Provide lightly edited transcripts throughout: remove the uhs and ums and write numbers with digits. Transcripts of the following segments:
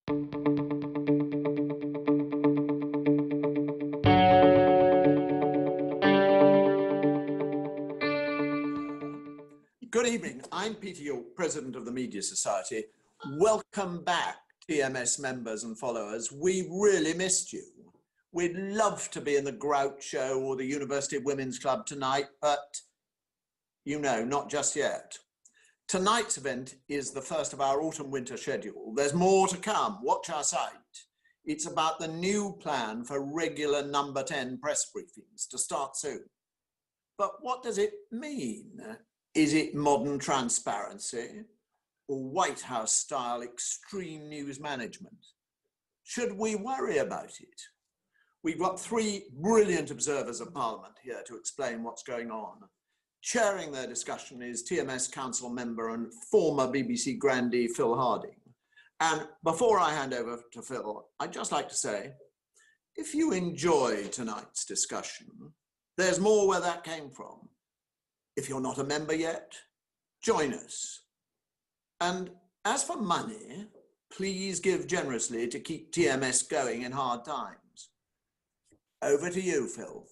Good evening, I'm Peter York, President of the Media Society. Welcome back, TMS members and followers. We really missed you. We'd love to be in the Grout Show or the University Women's Club tonight, but you know, not just yet. Tonight's event is the first of our autumn-winter schedule. There's more to come, watch our site. It's about the new plan for regular number 10 press briefings to start soon. But what does it mean? Is it modern transparency or White House-style extreme news management? Should we worry about it? We've got three brilliant observers of Parliament here to explain what's going on. Chairing their discussion is TMS Council member and former BBC grandee Phil Harding. And before I hand over to Phil, I'd just like to say, if you enjoyed tonight's discussion, there's more where that came from. If you're not a member yet, join us. And as for money, please give generously to keep TMS going in hard times. Over to you, Phil.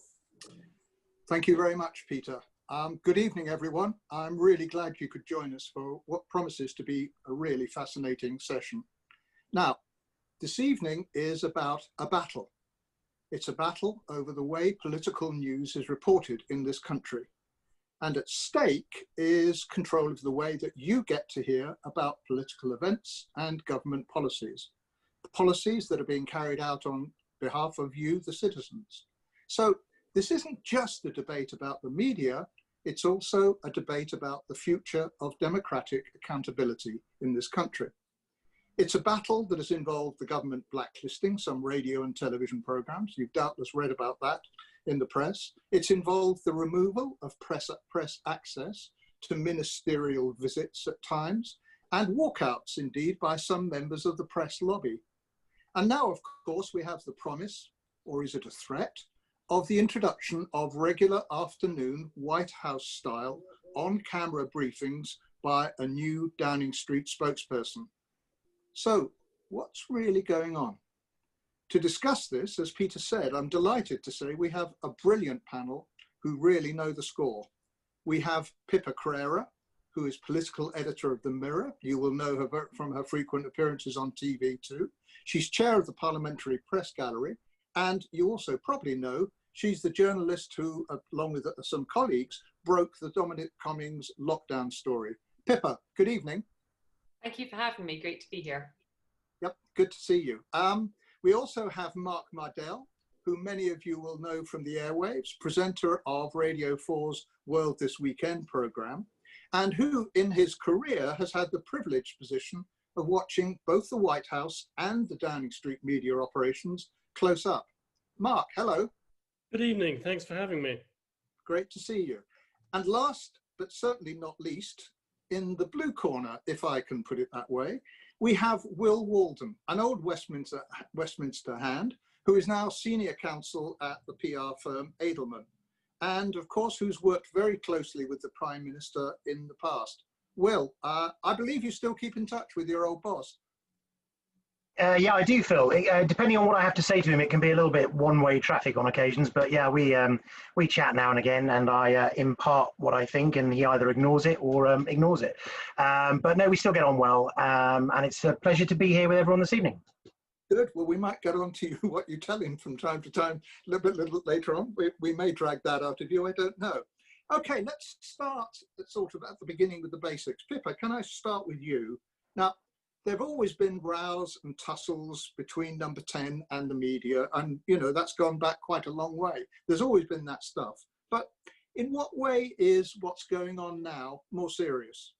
Thank you very much, Peter. Good evening, everyone. I'm really glad you could join us for what promises to be a really fascinating session. Now, this evening is about a battle. It's a battle over the way political news is reported in this country. And at stake is control of the way that you get to hear about political events and government policies. Policies that are being carried out on behalf of you, the citizens. So this isn't just a debate about the media, it's also a debate about the future of democratic accountability in this country. It's a battle that has involved the government blacklisting some radio and television programs. You've doubtless read about that in the press. It's involved the removal of press access to ministerial visits at times, and walkouts indeed by some members of the press lobby. And now, of course, we have the promise, or is it a threat, of the introduction of regular afternoon White House style on-camera briefings by a new Downing Street spokesperson. So what's really going on? To discuss this, as Peter said, I'm delighted to say we have a brilliant panel who really know the score. We have Pippa Crerar, who is political editor of The Mirror. You will know her from her frequent appearances on TV too. She's chair of the Parliamentary Press Gallery, and you also probably know she's the journalist who, along with some colleagues, broke the Dominic Cummings lockdown story. Pippa, good evening. Thank you for having me. Great to be here. Yep, good to see you. We also have Mardell, who many of you will know from the airwaves, presenter of Radio 4's World This Weekend programme, and who in his career has had the privileged position of watching both the White House and the Downing Street media operations close up. Mark, hello. Good evening, thanks for having me. Great to see you. And last, but certainly not least, in the blue corner, if I can put it that way, we have Will Walden, an old Westminster hand, who is now senior counsel at the PR firm Edelman, and of course, who's worked very closely with the Prime Minister in the past. Will, I believe you still keep in touch with your old boss. Yeah, I do, Phil. Depending on what I have to say to him, it can be a little bit one-way traffic on occasions. But yeah, we chat now and again, and I impart what I think, and he either ignores it or ignores it. But no, we still get on well, and it's a pleasure to be here with everyone this evening. Good. Well, we might get on to you what you tell him from time to time, a little bit later on. We may drag that out of you. I don't know. Okay, let's start sort of at the beginning with the basics. Pippa, can I start with you? Now, there have always been rows and tussles between number 10 and the media, and you know that's gone back quite a long way. There's always been that stuff. But in what way is what's going on now more serious?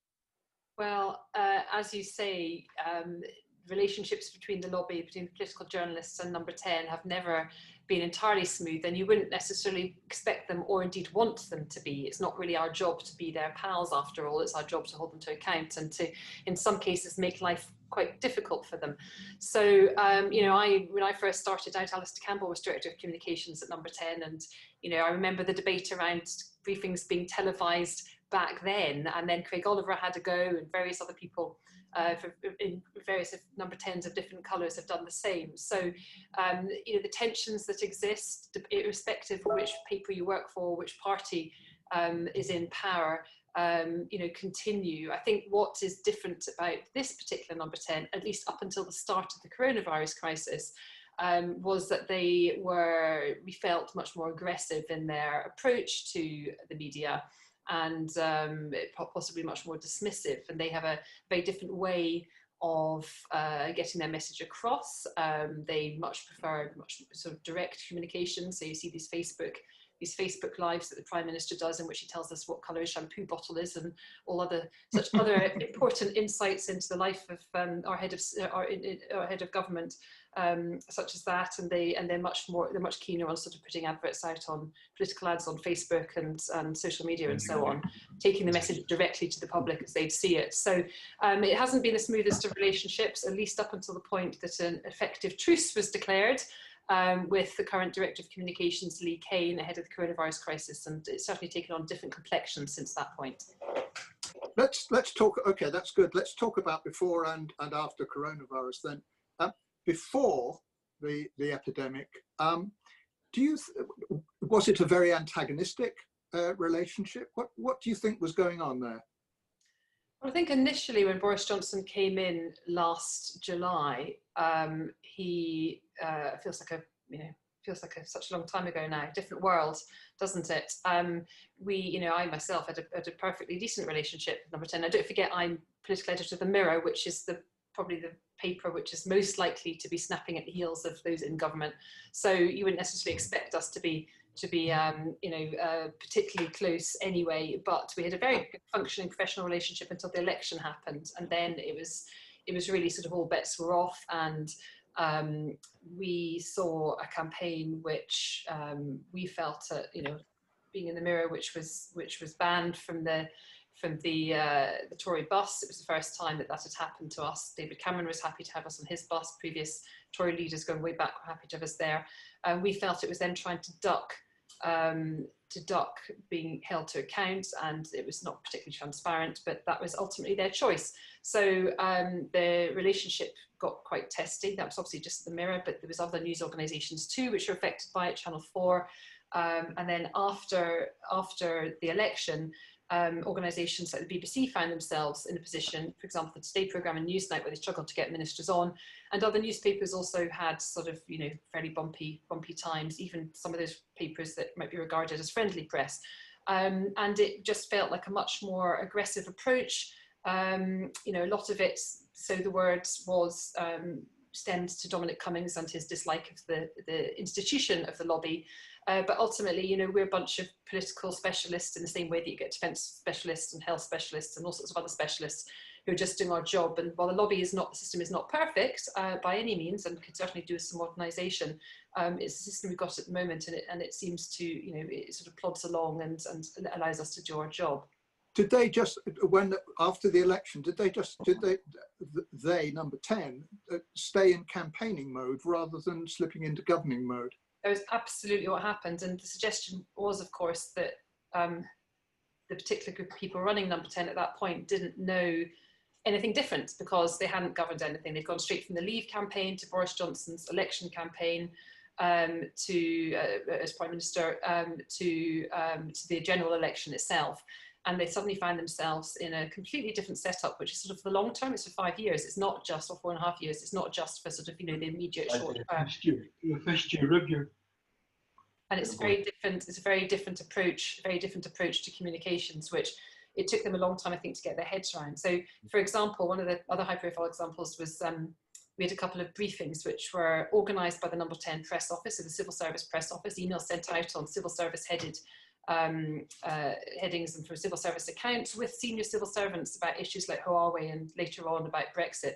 Well, as you say, relationships between the lobby, between the political journalists and number 10 have never been entirely smooth, and you wouldn't necessarily expect them or indeed want them to be. It's not really our job to be their pals after all. It's our job to hold them to account and to, in some cases, make life quite difficult for them. So, you know, when I first started out, Alistair Campbell was Director of Communications at number 10, and, you know, I remember the debate around briefings being televised back then, and then Craig Oliver had a go and various other people in various number 10s of different colours have done the same. So, the tensions that exist, irrespective of which paper you work for, which party is in power, continue. I think what is different about this particular number 10, at least up until the start of the coronavirus crisis, was that we felt much more aggressive in their approach to the media, and possibly much more dismissive, and they have a very different way of getting their message across. They much prefer sort of direct communication. So you see these Facebook lives that the Prime Minister does, in which he tells us what colour his shampoo bottle is, and all other important insights into the life of our head of government, such as that. And they're much keener on sort of putting adverts out on political ads on Facebook and social media and so on, taking the message directly to the public as they'd see it. So it hasn't been the smoothest of relationships, at least up until the point that an effective truce was declared with the current Director of Communications, Lee Kane, ahead of the coronavirus crisis, and it's certainly taken on different complexions since that point. Let's talk. Okay, that's good. Let's talk about before and after coronavirus. Then, before the epidemic, was it a very antagonistic relationship? What do you think was going on there? Well, I think initially when Boris Johnson came in last July, he feels like such a long time ago now. Different world, doesn't it? I myself had a perfectly decent relationship with Number 10. Now, don't forget, I'm political editor of the Mirror, which is probably the paper which is most likely to be snapping at the heels of those in government. So you wouldn't necessarily expect us to be particularly close anyway, but we had a very good functioning professional relationship until the election happened, and then it was really sort of all bets were off, and we saw a campaign which we felt, being in the Mirror, which was banned from the Tory bus. It was the first time that had happened to us. David Cameron was happy to have us on his bus. Previous Tory leaders going way back were happy to have us there. We felt it was then trying to duck being held to account, and it was not particularly transparent, but that was ultimately their choice. So the relationship got quite testy. That was obviously just the Mirror, but there was other news organisations too which were affected by it, Channel 4. And then after the election, organisations like the BBC found themselves in a position, for example, the Today programme and Newsnight, where they struggled to get ministers on, and other newspapers also had sort of, fairly bumpy times, even some of those papers that might be regarded as friendly press. And it just felt like a much more aggressive approach. A lot of it, so the word was stemmed to Dominic Cummings and his dislike of the institution of the lobby. But ultimately, we're a bunch of political specialists in the same way that you get defence specialists and health specialists and all sorts of other specialists who are just doing our job. And while the system is not perfect by any means, and could certainly do with some modernisation, it's the system we've got at the moment, and it seems to, it sort of plods along and allows us to do our job. Did they just, after the election, did they Number 10 stay in campaigning mode rather than slipping into governing mode? That was absolutely what happened, and the suggestion was, of course, that the particular group of people running Number 10 at that point didn't know anything different because they hadn't governed anything. They'd gone straight from the Leave campaign to Boris Johnson's election campaign to as Prime Minister to the general election itself. And they suddenly find themselves in a completely different setup, which is sort of for the long term. It's for 5 years. It's not just, or 4.5 years. It's not just for sort of, the immediate short term. First year review. And it's very different. It's a very different approach to communications, which it took them a long time, I think, to get their heads around. So, for example, one of the other high-profile examples was we had a couple of briefings which were organised by the Number 10 press office, so the civil service press office, emails sent out on civil service headed headings and from civil service accounts with senior civil servants about issues like Huawei and later on about Brexit,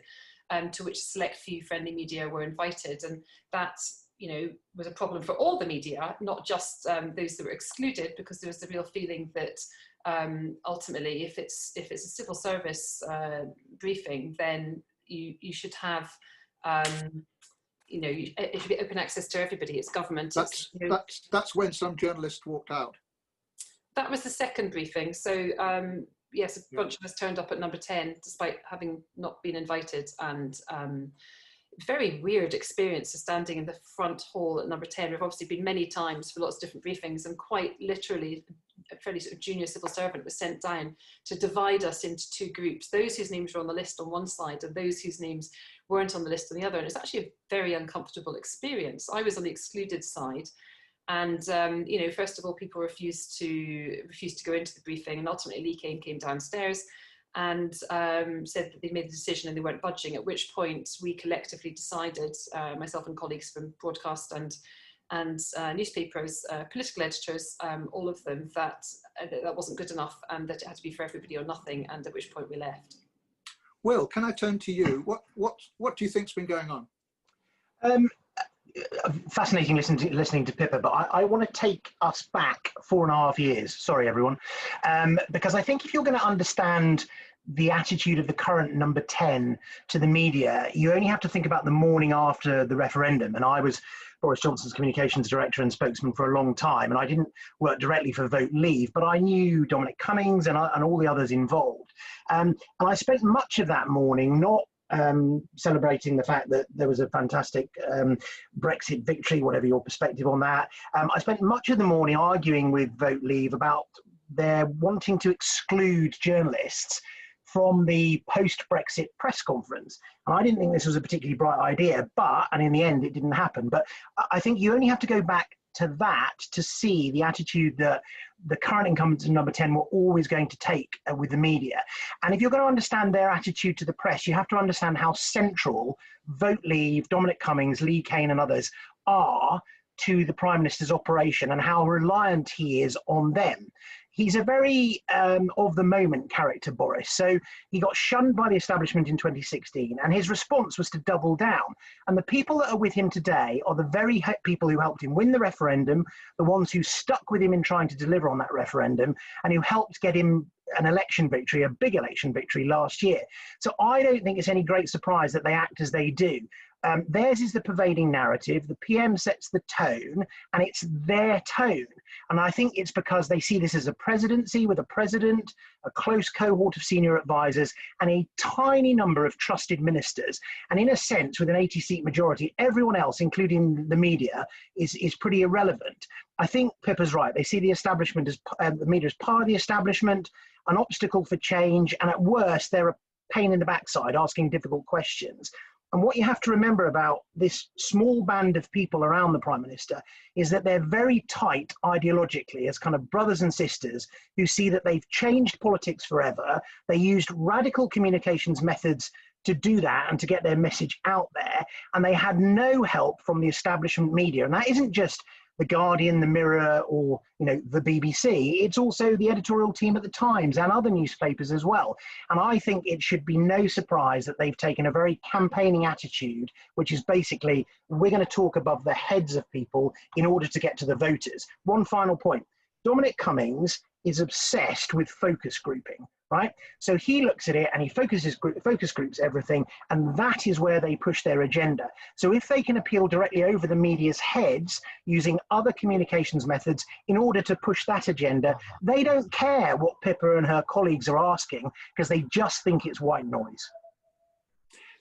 to which select few friendly media were invited. And that, was a problem for all the media, not just those that were excluded, because there was the real feeling that ultimately, if it's a civil service briefing, then you should have it should be open access to everybody. It's government. That's when some journalists walked out. That was the second briefing. So yes, a bunch of us turned up at number 10 despite having not been invited, and very weird experience of standing in the front hall at number 10. We've obviously been many times for lots of different briefings, and quite literally a fairly sort of junior civil servant was sent down to divide us into two groups, those whose names were on the list on one side and those whose names weren't on the list on the other. And it's actually a very uncomfortable experience. I was on the excluded side, and you know, first of all, people refused to go into the briefing, and ultimately Lee Kane came downstairs and said that they made a decision and they weren't budging, at which point we collectively decided, myself and colleagues from broadcast and newspapers, political editors, all of them, that that wasn't good enough and that it had to be for everybody or nothing, and at which point we left. Will, can I turn to you? What do you think's been going on? Fascinating listening to Pippa, but I want to take us back 4.5 years. Sorry, everyone, because I think if you're going to understand the attitude of the current number 10 to the media, you only have to think about the morning after the referendum. And I was Boris Johnson's communications director and spokesman for a long time, and I didn't work directly for Vote Leave, but I knew Dominic Cummings and all the others involved. And I spent much of that morning not celebrating the fact that there was a fantastic Brexit victory, whatever your perspective on that. I spent much of the morning arguing with Vote Leave about their wanting to exclude journalists from the post-Brexit press conference. And I didn't think this was a particularly bright idea, and in the end it didn't happen. But I think you only have to go back to that to see the attitude that the current incumbents in number 10 were always going to take with the media. And if you're going to understand their attitude to the press, you have to understand how central Vote Leave, Dominic Cummings, Lee Kane and others are to the Prime Minister's operation and how reliant he is on them. He's a very of the moment character, Boris. So he got shunned by the establishment in 2016, and his response was to double down. And the people that are with him today are the very people who helped him win the referendum, the ones who stuck with him in trying to deliver on that referendum, and who helped get him an election victory, a big election victory last year. So I don't think it's any great surprise that they act as they do. Theirs is the pervading narrative. The PM sets the tone, and it's their tone. And I think it's because they see this as a presidency with a president, a close cohort of senior advisors, and a tiny number of trusted ministers. And in a sense, with an 80-seat majority, everyone else, including the media, is pretty irrelevant. I think Pippa's right. They see the establishment as the media as part of the establishment, an obstacle for change, and at worst, they're a pain in the backside asking difficult questions. And what you have to remember about this small band of people around the Prime Minister is that they're very tight ideologically as kind of brothers and sisters who see that they've changed politics forever. They used radical communications methods to do that and to get their message out there. And they had no help from the establishment media. And that isn't just The Guardian, The Mirror, or the BBC. It's also the editorial team at the Times and other newspapers as well. And I think it should be no surprise that they've taken a very campaigning attitude, which is basically, we're going to talk above the heads of people in order to get to the voters. One final point. Dominic Cummings is obsessed with focus grouping, right? So he looks at it and he focus groups everything, and that is where they push their agenda. So if they can appeal directly over the media's heads using other communications methods in order to push that agenda, they don't care what Pippa and her colleagues are asking because they just think it's white noise.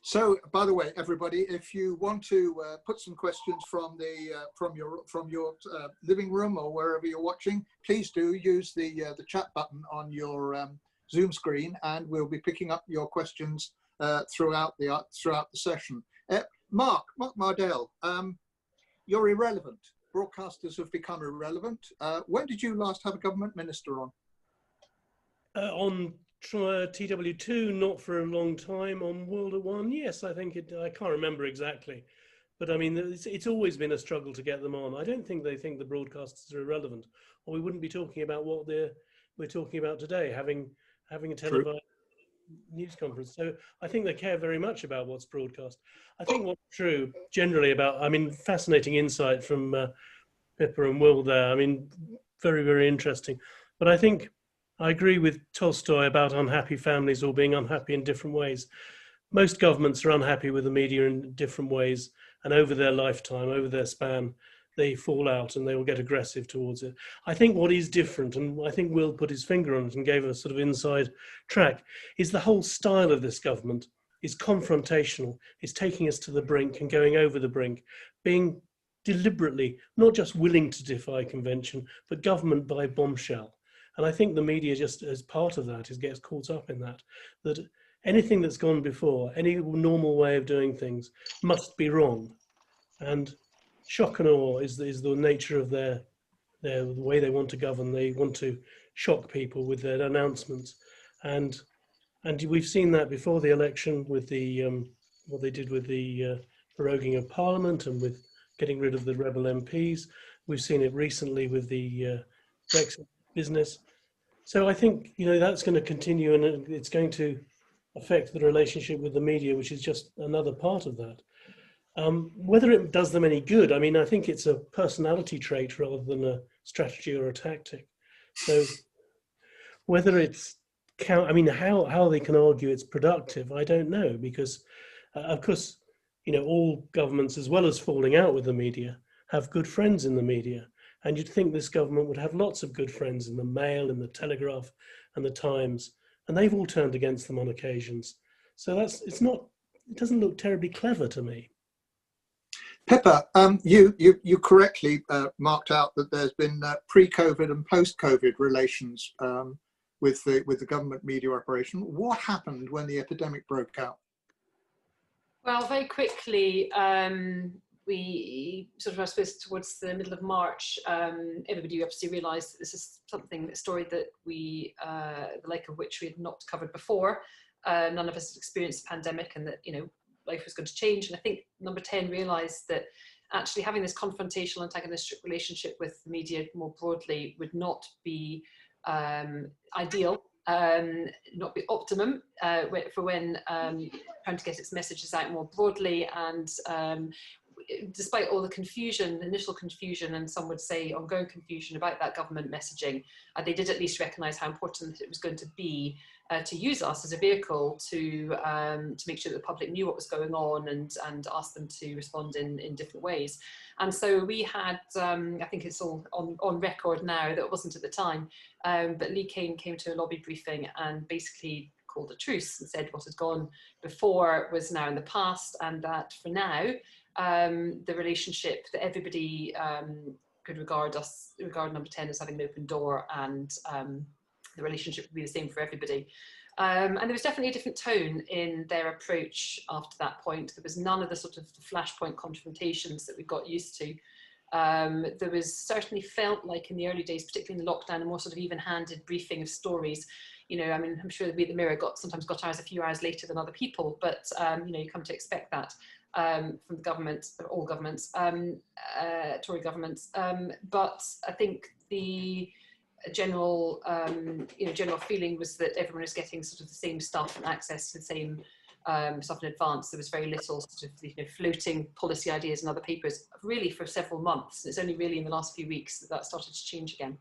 So, by the way, everybody, if you want to put some questions from your living room or wherever you're watching, please do use the chat button on your Zoom screen, and we'll be picking up your questions throughout the session. Mark Mardell, you're irrelevant. Broadcasters have become irrelevant. When did you last have a government minister on? On TW2, not for a long time. On World at One, yes, I think I can't remember exactly. But I mean, it's always been a struggle to get them on. I don't think they think the broadcasters are irrelevant, or we wouldn't be talking about what we're talking about today, having a televised news conference. So I think they care very much about what's broadcast. I think what's true generally about, I mean, fascinating insight from Pippa and Will there. I mean, very, very interesting. But I think I agree with Tolstoy about unhappy families all being unhappy in different ways. Most governments are unhappy with the media in different ways, and over their lifetime, over their span, they fall out and they will get aggressive towards it. I think what is different, and I think Will put his finger on it and gave a sort of inside track, is the whole style of this government is confrontational. It's taking us to the brink and going over the brink, being deliberately not just willing to defy convention, but government by bombshell. And I think the media, just as part of that, gets caught up in that anything that's gone before, any normal way of doing things, must be wrong. And shock and awe is the nature of the way they want to govern. They want to shock people with their announcements, and we've seen that before the election with the what they did with the proroguing of Parliament and with getting rid of the rebel MPs. We've seen it recently with the Brexit business. So I think that's going to continue, and it's going to affect the relationship with the media, which is just another part of that. Whether it does them any good, I mean, I think it's a personality trait rather than a strategy or a tactic. So whether it's how they can argue it's productive, I don't know, because of course, all governments, as well as falling out with the media, have good friends in the media. And you'd think this government would have lots of good friends in the Mail, in the Telegraph and the Times, and they've all turned against them on occasions. So it doesn't look terribly clever to me. Pippa, you correctly marked out that there's been pre-COVID and post-COVID relations with the government media operation. What happened when the epidemic broke out? Well, very quickly, we sort of, I suppose, towards the middle of March, everybody obviously realised that this is a story that the like of which we had not covered before. None of us had experienced the pandemic, and that life was going to change. And I think Number 10 realised that actually having this confrontational, antagonistic relationship with the media more broadly would not be ideal, not be optimum for when trying to get its messages out more broadly. And despite all the confusion, initial confusion, and some would say ongoing confusion about that government messaging, they did at least recognise how important it was going to be to use us as a vehicle to make sure that the public knew what was going on and ask them to respond in different ways. And so we had, I think it's all on record now, that it wasn't at the time, but Lee Kane came to a lobby briefing and basically called a truce and said what had gone before was now in the past, and that for now, the relationship that everybody could regard Number 10 as having an open door, and the relationship would be the same for everybody. And there was definitely a different tone in their approach after that point. There was none of the sort of flashpoint confrontations that we got used to. There was certainly felt like in the early days, particularly in the lockdown, a more sort of even-handed briefing of stories. I mean, I'm sure we at the Mirror sometimes got ours a few hours later than other people, but you come to expect that from the government, all governments, Tory governments. But I think the general feeling was that everyone was getting sort of the same stuff and access to the same stuff in advance. There was very little sort of floating policy ideas in other papers really for several months. It's only really in the last few weeks that started to change again.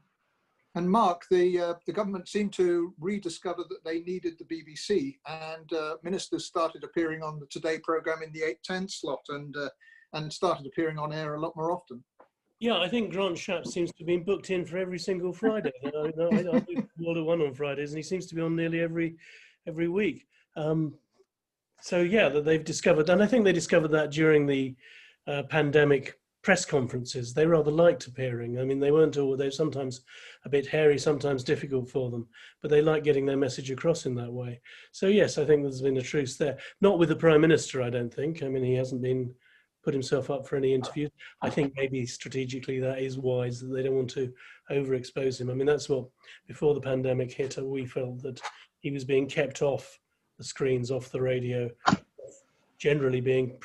And Mark, the government seemed to rediscover that they needed the BBC, and ministers started appearing on the Today programme in the 8:10 slot, and started appearing on air a lot more often. Yeah, I think Grant Shapps seems to have been booked in for every single Friday. I do World at One on Fridays, and he seems to be on nearly every week. So yeah, that they've discovered, and I think they discovered that during the pandemic press conferences. They rather liked appearing. I mean, they're sometimes a bit hairy, sometimes difficult for them, but they like getting their message across in that way. So yes, I think there's been a truce there. Not with the Prime Minister, I don't think. I mean, he hasn't put himself up for any interviews. I think maybe strategically that is wise, that they don't want to overexpose him. I mean, that's what, before the pandemic hit, we felt that he was being kept off the screens, off the radio, generally being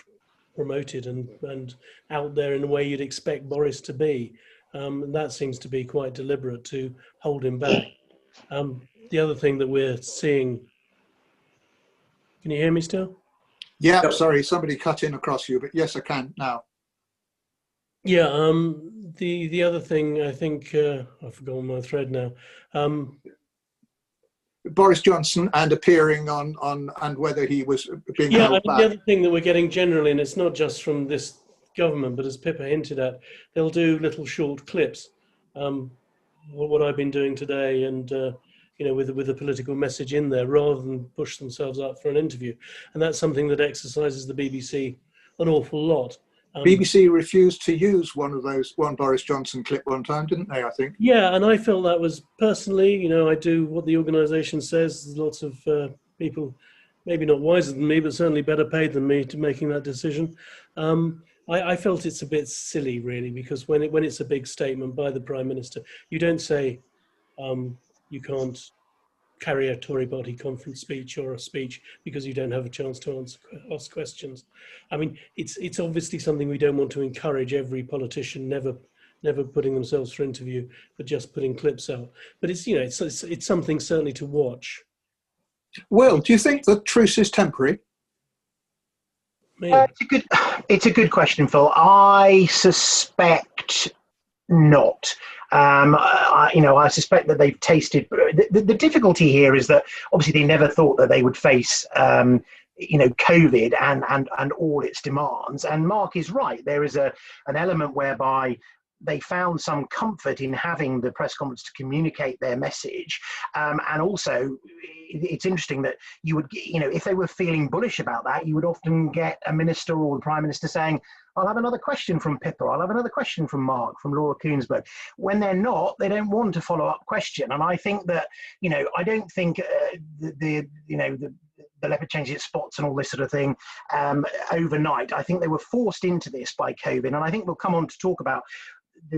promoted and out there in a way you'd expect Boris to be. And that seems to be quite deliberate to hold him back. The other thing that we're seeing, can you hear me still? Yeah, sorry, somebody cut in across you, but yes, I can now. Yeah, the other thing, I think, I've forgotten my thread now. Boris Johnson and appearing on and whether he was being held back. The other thing that we're getting generally, and it's not just from this government, but as Pippa hinted at, they'll do little short clips. What I've been doing today, and with a political message in there, rather than push themselves up for an interview, and that's something that exercises the BBC an awful lot. BBC refused to use one Boris Johnson clip one time, didn't they, I think? Yeah, and I felt that was personally, I do what the organisation says. There's lots of people, maybe not wiser than me, but certainly better paid than me to making that decision. I felt it's a bit silly, really, because when it's a big statement by the Prime Minister, you don't say you can't carry a Tory party conference speech or a speech because you don't have a chance to ask questions. I mean, it's obviously something we don't want to encourage every politician never putting themselves for interview, but just putting clips out. But it's something certainly to watch. Will, do you think the truce is temporary? It's a good question, Phil. I suspect not. I suspect that they've tasted. The difficulty here is that obviously they never thought that they would face, COVID and all its demands. And Mark is right. There is an element whereby they found some comfort in having the press conference to communicate their message. And also, it's interesting that you would, if they were feeling bullish about that, you would often get a minister or the Prime Minister saying, I'll have another question from Pippa, I'll have another question from Mark, from Laura Kuenssberg. When they're not, they don't want a follow-up question. And I think that, I don't think the leopard changes its spots and all this sort of thing overnight. I think they were forced into this by COVID. And I think we'll come on to talk about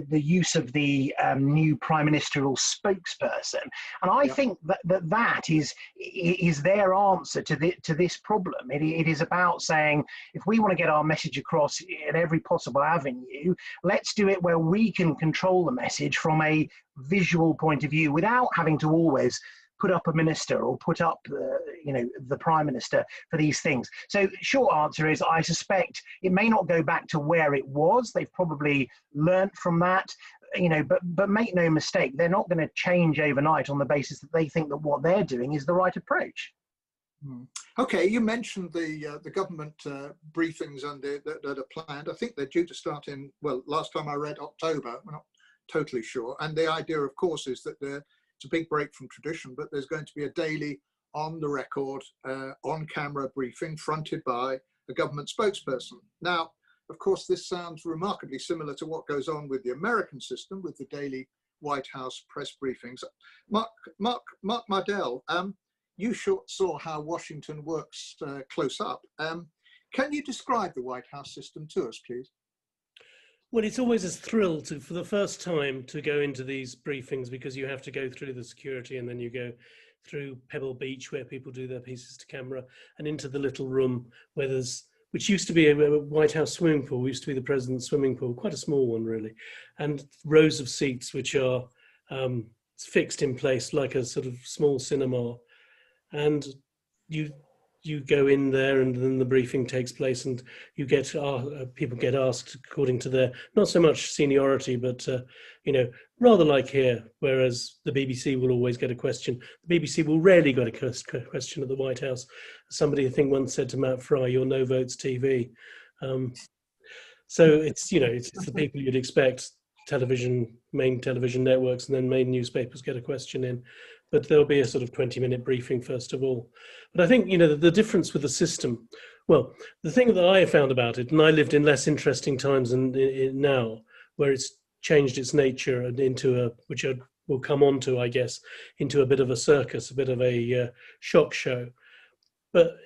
the use of the new prime ministerial spokesperson, and I think that is their answer to this problem. It is about saying, if we want to get our message across at every possible avenue, let's do it where we can control the message from a visual point of view without having to always put up a minister or put up the Prime Minister for these things. So short answer is, I suspect it may not go back to where it was. They've probably learnt from that, but make no mistake, they're not going to change overnight on the basis that they think that what they're doing is the right approach. Okay, you mentioned the government briefings that are planned. I think they're due to start in, last time I read, October. We're not totally sure. And the idea, of course, is that it's a big break from tradition, but there's going to be a daily on the record, on camera briefing fronted by a government spokesperson. Now, of course, this sounds remarkably similar to what goes on with the American system with the daily White House press briefings. Mark Mardell, you saw how Washington works close up. Can you describe the White House system to us, please? Well, it's always a thrill for the first time to go into these briefings, because you have to go through the security and then you go through Pebble Beach where people do their pieces to camera and into the little room which used to be a White House swimming pool, used to be the president's swimming pool, quite a small one really, and rows of seats which are fixed in place like a sort of small cinema. And you go in there and then the briefing takes place and you get people get asked according to their, not so much seniority, but rather like here, whereas the BBC will always get a question. The BBC will rarely get a question at the White House. Somebody, I think, once said to Matt Fry, "You're no votes TV." So it's the people you'd expect, main television networks, and then main newspapers get a question in. But there'll be a sort of 20-minute briefing first of all. But I think, the difference with the system, well, the thing that I found about it, and I lived in less interesting times than now, where it's changed its nature and into which I will come on to, I guess, into a bit of a circus, a bit of a shock show. But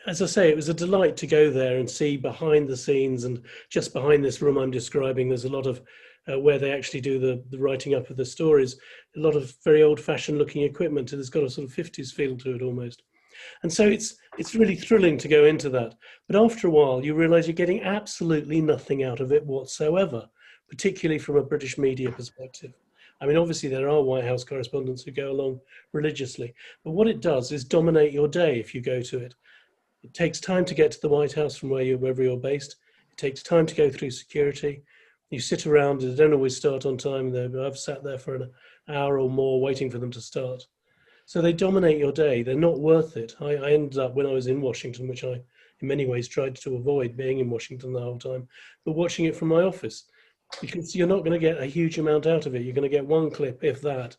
as I say, it was a delight to go there and see behind the scenes, and just behind this room I'm describing, there's a lot of where they actually do the writing up of the stories, a lot of very old-fashioned looking equipment, and it's got a sort of 50s feel to it almost. And so it's really thrilling to go into that. But after a while, you realise you're getting absolutely nothing out of it whatsoever, particularly from a British media perspective. I mean, obviously there are White House correspondents who go along religiously, but what it does is dominate your day if you go to it. It takes time to get to the White House from wherever you're based. It takes time to go through security. You sit around, they don't always start on time. I've sat there for an hour or more waiting for them to start. So they dominate your day. They're not worth it. I ended up, when I was in Washington, which I in many ways tried to avoid being in Washington the whole time, but watching it from my office, because you're not going to get a huge amount out of it. You're going to get one clip, if that.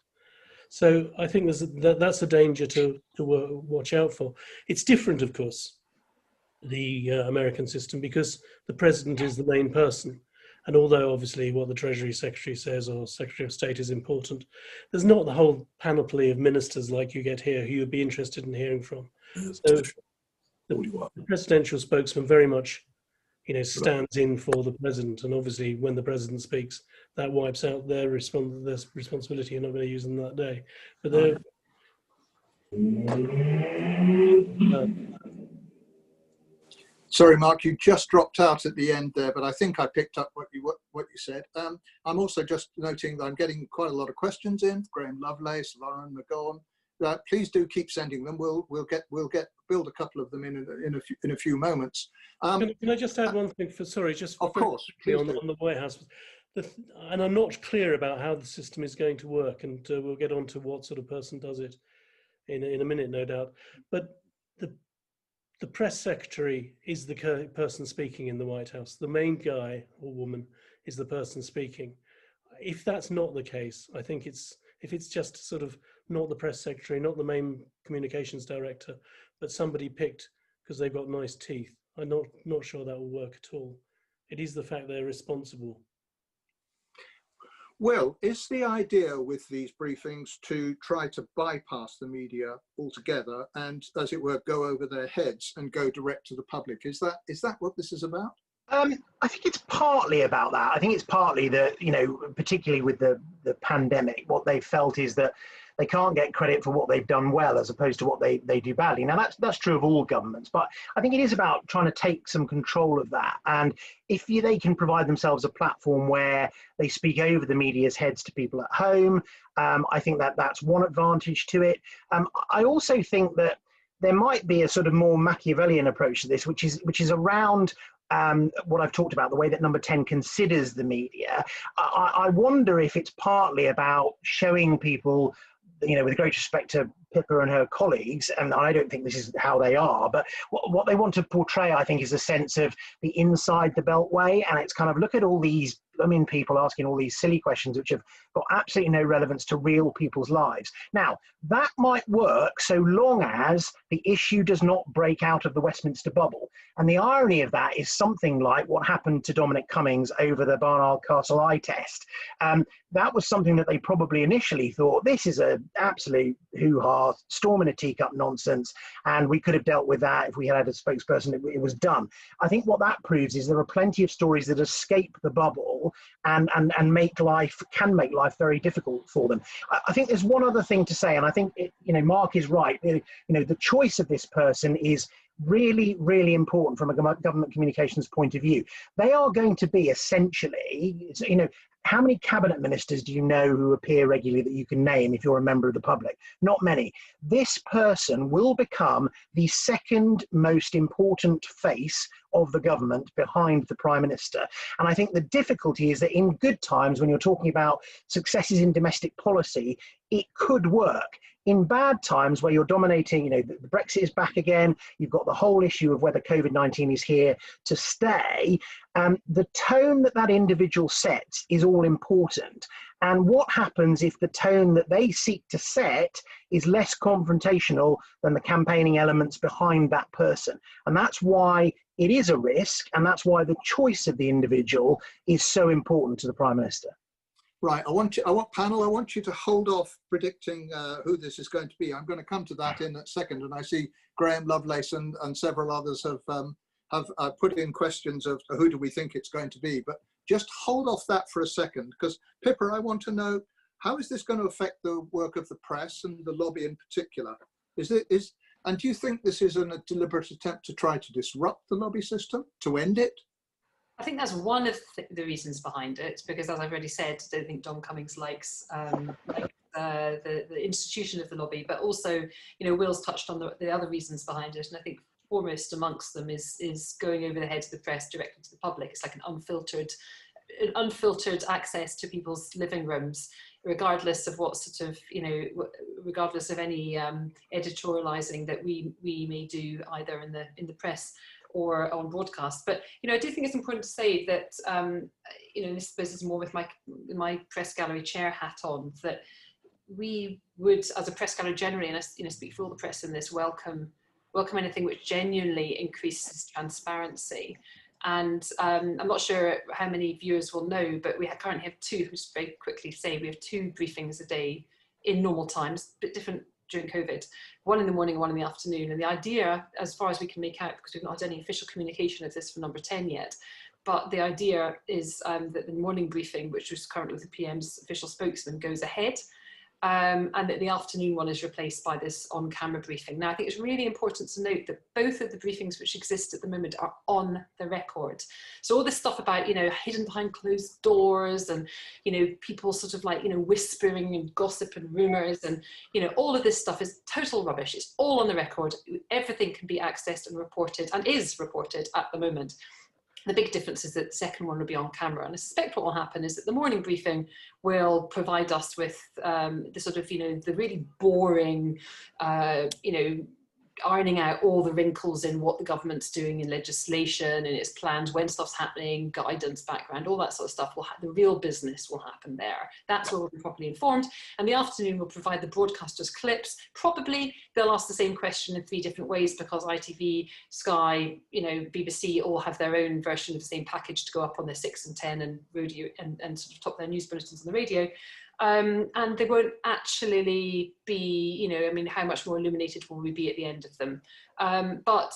So I think that's a danger to watch out for. It's different, of course, the American system, because the president is the main person. And although obviously what the Treasury Secretary says or Secretary of State is important, there's not the whole panoply of ministers like you get here who you'd be interested in hearing from. So the presidential spokesman very much, stands in for the president. And obviously when the president speaks, that wipes out their responsibility. You're not going to use them that day. But they're... Sorry, Mark, you just dropped out at the end there, but I think I picked up what you said. I'm also just noting that I'm getting quite a lot of questions in. Graham Lovelace, Lauren McGowan. Please do keep sending them. We'll build a couple of them in a few moments. Can I just add one thing? Of course, on the White House. And I'm not clear about how the system is going to work, and we'll get on to what sort of person does it in a minute, no doubt. But the press secretary is the person speaking in the White House. The main guy or woman is the person speaking. If that's not the case, I think if it's just sort of not the press secretary, not the main communications director, but somebody picked because they've got nice teeth, I'm not sure that will work at all. It is the fact they're responsible. Well, is the idea with these briefings to try to bypass the media altogether and, as it were, go over their heads and go direct to the public? Is that what this is about? I think it's partly about that. I think it's partly that, particularly with the pandemic, what they felt is that they can't get credit for what they've done well as opposed to what they do badly. Now, that's true of all governments, but I think it is about trying to take some control of that. And if they can provide themselves a platform where they speak over the media's heads to people at home, I think that's one advantage to it. I also think that there might be a sort of more Machiavellian approach to this, which is around what I've talked about, the way that Number 10 considers the media. I wonder if it's partly about showing people, with great respect to Pippa and her colleagues, and I don't think this is how they are, but what they want to portray, I think, is a sense of the inside the beltway. And it's kind of, look at all these people asking all these silly questions which have got absolutely no relevance to real people's lives. Now, that might work so long as the issue does not break out of the Westminster bubble. And the irony of that is something like what happened to Dominic Cummings over the Barnard Castle eye test. That was something that they probably initially thought, this is an absolute hoo-ha, storm in a teacup nonsense, and we could have dealt with that if we had a spokesperson. It was done. I think what that proves is there are plenty of stories that escape the bubble and can make life very difficult for them. I think there's one other thing to say, and I think Mark is right. The choice of this person is really, really important from a government communications point of view. They are going to be essentially, how many cabinet ministers do you know who appear regularly that you can name if you're a member of the public? Not many. This person will become the second most important face of the government behind the Prime Minister. And I think the difficulty is that in good times, when you're talking about successes in domestic policy, it could work. In bad times where you're dominating, the Brexit is back again, you've got the whole issue of whether COVID-19 is here to stay, the tone that individual sets is all important. And what happens if the tone that they seek to set is less confrontational than the campaigning elements behind that person? And that's why it is a risk, and that's why the choice of the individual is so important to the Prime Minister. Right, I want you to hold off predicting who this is going to be. I'm going to come to that in a second, and I see Graham Lovelace and several others have put in questions of who do we think it's going to be. But just hold off that for a second, because Pippa, I want to know, how is this going to affect the work of the press and the lobby in particular? And do you think this is a deliberate attempt to try to disrupt the lobby system, to end it? I think that's one of the reasons behind it, because as I've already said, I don't think Dom Cummings likes the institution of the lobby, but also, Will's touched on the other reasons behind it. And I think foremost amongst them is going over the heads of the press directly to the public. It's like an unfiltered access to people's living rooms, regardless of what sort of, regardless of any editorializing that we may do either in the press or on broadcast. But, I do think it's important to say that, this is more with my press gallery chair hat on, that we would, as a press gallery generally, and I speak for all the press in this, welcome anything which genuinely increases transparency. And I'm not sure how many viewers will know, but we currently have two, just very quickly say, we have 2 briefings a day in normal times, a bit different during COVID, one in the morning, one in the afternoon. And the idea, as far as we can make out, because we've not had any official communication of this for number 10 yet, but the idea is that the morning briefing, which was currently with the PM's official spokesman, goes ahead. And that the afternoon one is replaced by this on-camera briefing. Now, I think it's really important to note that both of the briefings which exist at the moment are on the record. So all this stuff about, hidden behind closed doors and, people sort of like, whispering and gossip and rumours and, all of this stuff is total rubbish. It's all on the record. Everything can be accessed and reported, and is reported at the moment. The big difference is that the second one will be on camera. And I suspect what will happen is that the morning briefing will provide us with the sort of, the really boring, ironing out all the wrinkles in what the government's doing in legislation and its plans, when stuff's happening, guidance, background, all that sort of stuff. The real business will happen there. That's where we'll be properly informed. And the afternoon will provide the broadcasters clips. Probably they'll ask the same question in 3 different ways, because ITV, Sky, BBC all have their own version of the same package to go up on their 6 and 10 and radio and sort of top their news bulletins on the radio. And they won't actually be, how much more illuminated will we be at the end of them? But,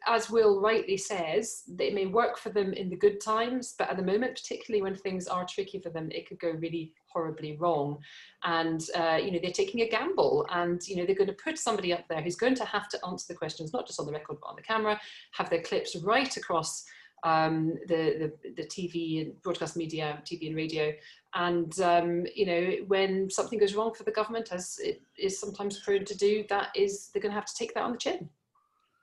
as Will rightly says, it may work for them in the good times, but at the moment, particularly when things are tricky for them, it could go really horribly wrong. And, they're taking a gamble, and, they're going to put somebody up there who's going to have to answer the questions, not just on the record, but on the camera, have their clips right across the TV and broadcast media, TV and radio. And, when something goes wrong for the government, as it is sometimes prone to do, they're going to have to take that on the chin.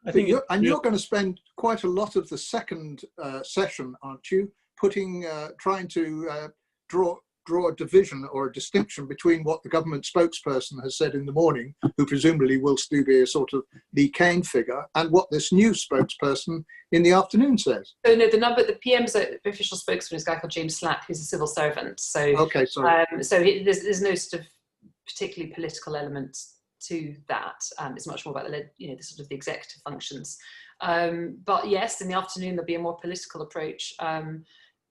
I think you're going to spend quite a lot of the second session, aren't you, trying to draw a division or a distinction between what the government spokesperson has said in the morning, who presumably will still be a sort of the Kane figure, and what this new spokesperson in the afternoon says. So no, the PM's official spokesman is a guy called James Slack, who's a civil servant. So okay, sorry. There's no sort of particularly political element to that. It's much more about the sort of the executive functions. But yes, in the afternoon there'll be a more political approach.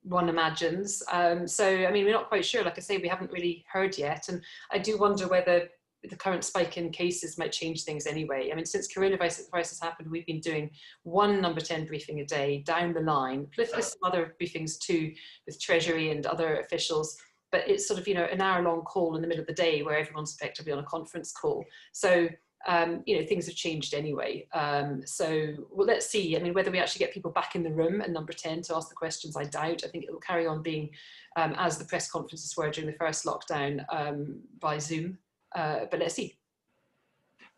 One imagines. We're not quite sure. Like I say, we haven't really heard yet. And I do wonder whether the current spike in cases might change things anyway. Since coronavirus has happened, we've been doing 1 number 10 briefing a day down the line, plus some other briefings too, with Treasury and other officials. But it's sort of, an hour-long call in the middle of the day where everyone's effectively on a conference call. So, things have changed anyway. Let's see. Whether we actually get people back in the room at number 10 to ask the questions, I doubt. I think it will carry on being, as the press conferences were during the first lockdown, by Zoom. But let's see.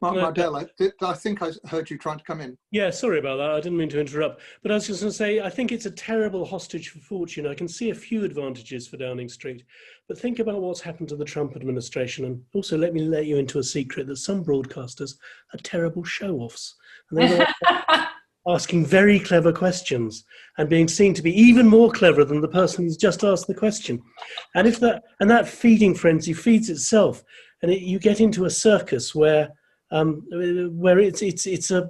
Mardell, I think I heard you trying to come in. Yeah, sorry about that. I didn't mean to interrupt. But I was just going to say, I think it's a terrible hostage for fortune. I can see a few advantages for Downing Street. But think about what's happened to the Trump administration. And also let me let you into a secret that some broadcasters are terrible show-offs. And they're asking very clever questions and being seen to be even more clever than the person who's just asked the question. And that feeding frenzy feeds itself. And you get into a circus where it's a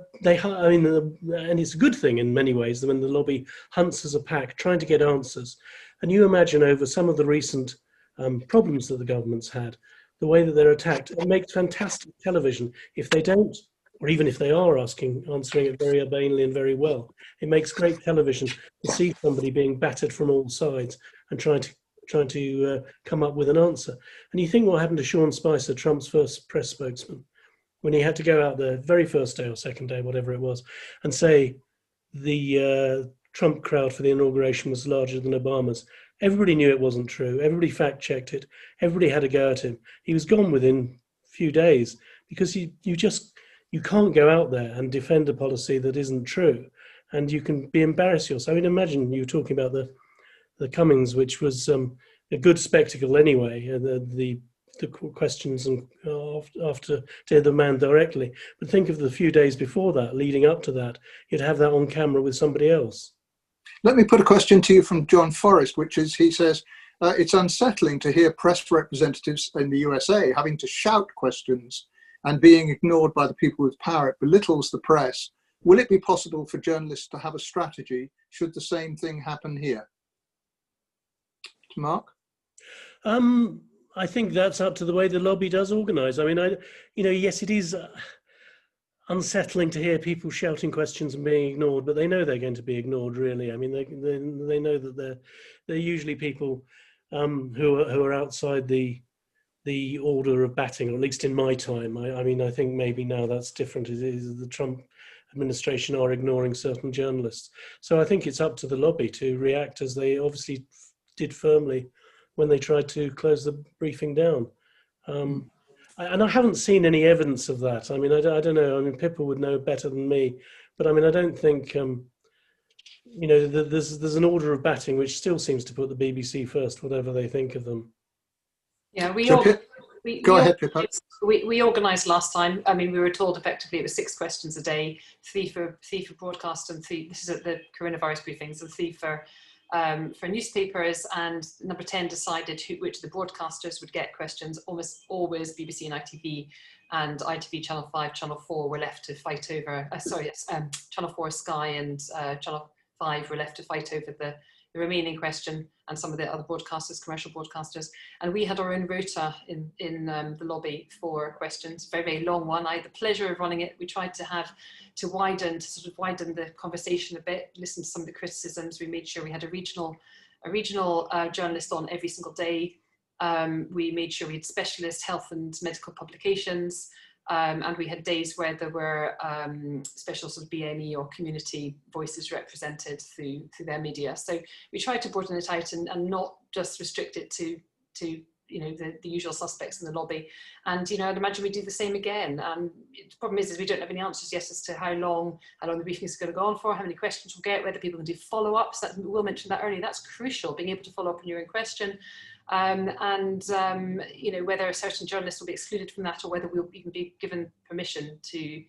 good thing in many ways when the lobby hunts as a pack trying to get answers. And you imagine over some of the recent problems that the government's had, the way that they're attacked. It makes fantastic television. If they don't, or even if they are answering it very urbanely and very well, it makes great television to see somebody being battered from all sides and trying to come up with an answer. And you think what happened to Sean Spicer, Trump's first press spokesman, when he had to go out the very first day or second day, whatever it was, and say the Trump crowd for the inauguration was larger than Obama's. Everybody knew it wasn't true. Everybody fact-checked it. Everybody had a go at him. He was gone within a few days because you can't go out there and defend a policy that isn't true, and you can be embarrassed yourself. Imagine you were talking about the Cummings, which was a good spectacle anyway, the the questions and after to the man directly. But think of the few days before that, leading up to that, you'd have that on camera with somebody else. Let me put a question to you from John Forrest, which is, he says, it's unsettling to hear press representatives in the USA having to shout questions and being ignored by the people with power. It belittles the press. Will it be possible for journalists to have a strategy should the same thing happen here? Mark? I think that's up to the way the lobby does organise. I mean, yes, it is unsettling to hear people shouting questions and being ignored, but they know they're going to be ignored, really. I mean, they know that they're usually people who are outside the order of batting, or at least in my time. I mean, I think maybe now that's different. It is the Trump administration are ignoring certain journalists. So I think it's up to the lobby to react, as they obviously did firmly when they tried to close the briefing down. And I haven't seen any evidence of that. I mean, I don't know. I mean, Pippa would know better than me, but I mean, I don't think, there's an order of batting which still seems to put the BBC first, whatever they think of them. Yeah, Go ahead, Pippa. We organised last time. I mean, we were told effectively it was 6 questions a day, 3 for broadcast and 3. This is at the coronavirus briefings, and 3 for newspapers. And number 10 decided which of the broadcasters would get questions. Almost always BBC and ITV, and ITV, Channel 5, Channel 4 were left to fight over. Channel 4, Sky, and Channel 5 were left to fight over the remaining question, and some of the other broadcasters, commercial broadcasters. And we had our own rota in the lobby for questions, very, very long one. I had the pleasure of running it. We tried to widen the conversation a bit, listen to some of the criticisms. We made sure we had a regional journalist on every single day. We made sure we had specialist health and medical publications. And we had days where there were special sort of BME or community voices represented through their media. So we tried to broaden it out and not just restrict it to the usual suspects in the lobby. And I'd imagine we do the same again. The problem is we don't have any answers yet as to how long the briefing is going to go on for, how many questions we'll get, whether people can do follow-ups. We'll mention that earlier. That's crucial, being able to follow up on your own question. Whether certain journalists will be excluded from that, or whether we'll even be given permission to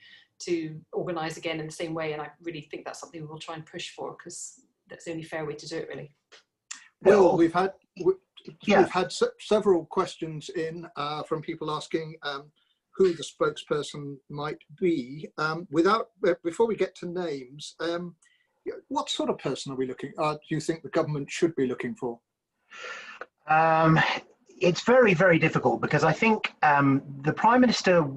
organise again in the same way. And I really think that's something we will try and push for, because that's the only fair way to do it, really. Well, we've had several questions in from people asking who the spokesperson might be. Before we get to names, what sort of person are we do you think the government should be looking for? It's very, very difficult, because I think the Prime Minister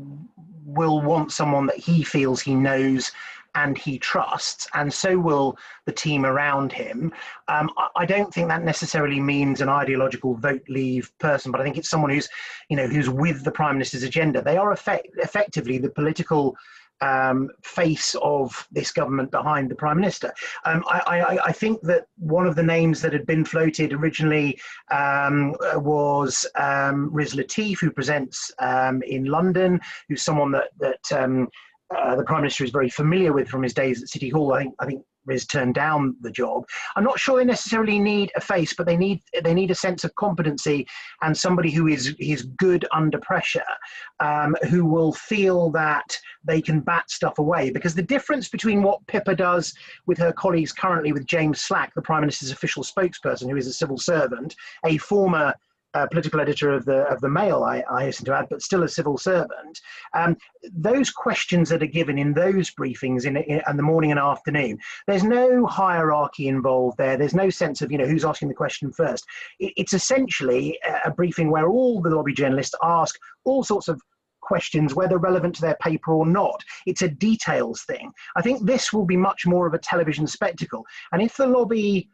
will want someone that he feels he knows and he trusts, and so will the team around him. I don't think that necessarily means an ideological vote leave person, but I think it's someone who's with the Prime Minister's agenda. They are effectively the political face of this government behind the Prime Minister. I think that one of the names that had been floated originally was Riz Lateef, who presents in London, who's someone that the Prime Minister is very familiar with from his days at City Hall. I think Riz turned down the job. I'm not sure they necessarily need a face, but they need a sense of competency and somebody who is good under pressure, who will feel that they can bat stuff away. Because the difference between what Pippa does with her colleagues currently with James Slack, the Prime Minister's official spokesperson, who is a civil servant, a former political editor of the Mail, I hasten to add, but still a civil servant. Those questions that are given in those briefings in the morning and afternoon, there's no hierarchy involved there. There's no sense of who's asking the question first. It's essentially a briefing where all the lobby journalists ask all sorts of questions, whether relevant to their paper or not. It's a details thing. I think this will be much more of a television spectacle. And if the lobby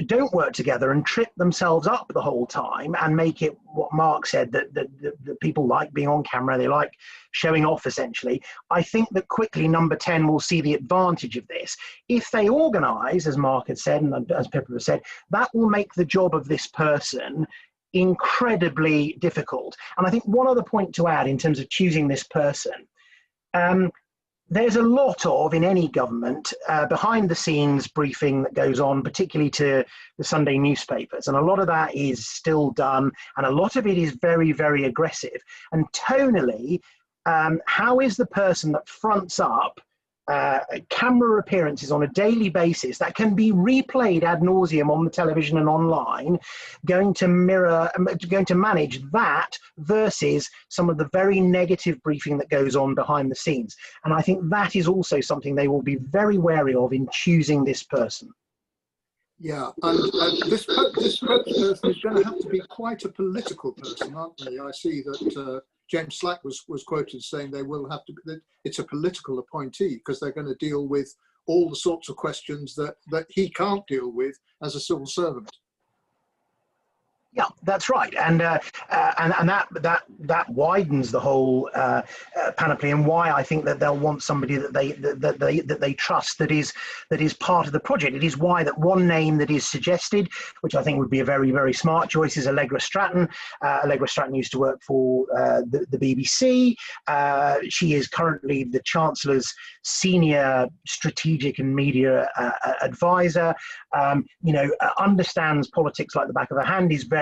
don't work together and trip themselves up the whole time and make it what Mark said, that people like being on camera, they like showing off essentially, I think that quickly number 10 will see the advantage of this. If they organise, as Mark had said and as Pippa has said, that will make the job of this person incredibly difficult. And I think one other point to add in terms of choosing this person, there's a lot of, in any government, behind the scenes briefing that goes on, particularly to the Sunday newspapers. And a lot of that is still done. And a lot of it is very, very aggressive. And tonally, how is the person that fronts up camera appearances on a daily basis that can be replayed ad nauseum on the television and online, going to manage that versus some of the very negative briefing that goes on behind the scenes? And I think that is also something they will be very wary of in choosing this person. Yeah, and this spokesperson is going to have to be quite a political person, aren't they? I see that James Slack was quoted saying they will have to, that it's a political appointee because they're going to deal with all the sorts of questions that he can't deal with as a civil servant. Yeah, that's right, and that widens the whole panoply, and why I think that they'll want somebody that they trust, that is part of the project. It is why that one name that is suggested, which I think would be a very, very smart choice, is Allegra Stratton. Allegra Stratton used to work for the BBC. She is currently the Chancellor's senior strategic and media advisor. Understands politics like the back of her hand, is very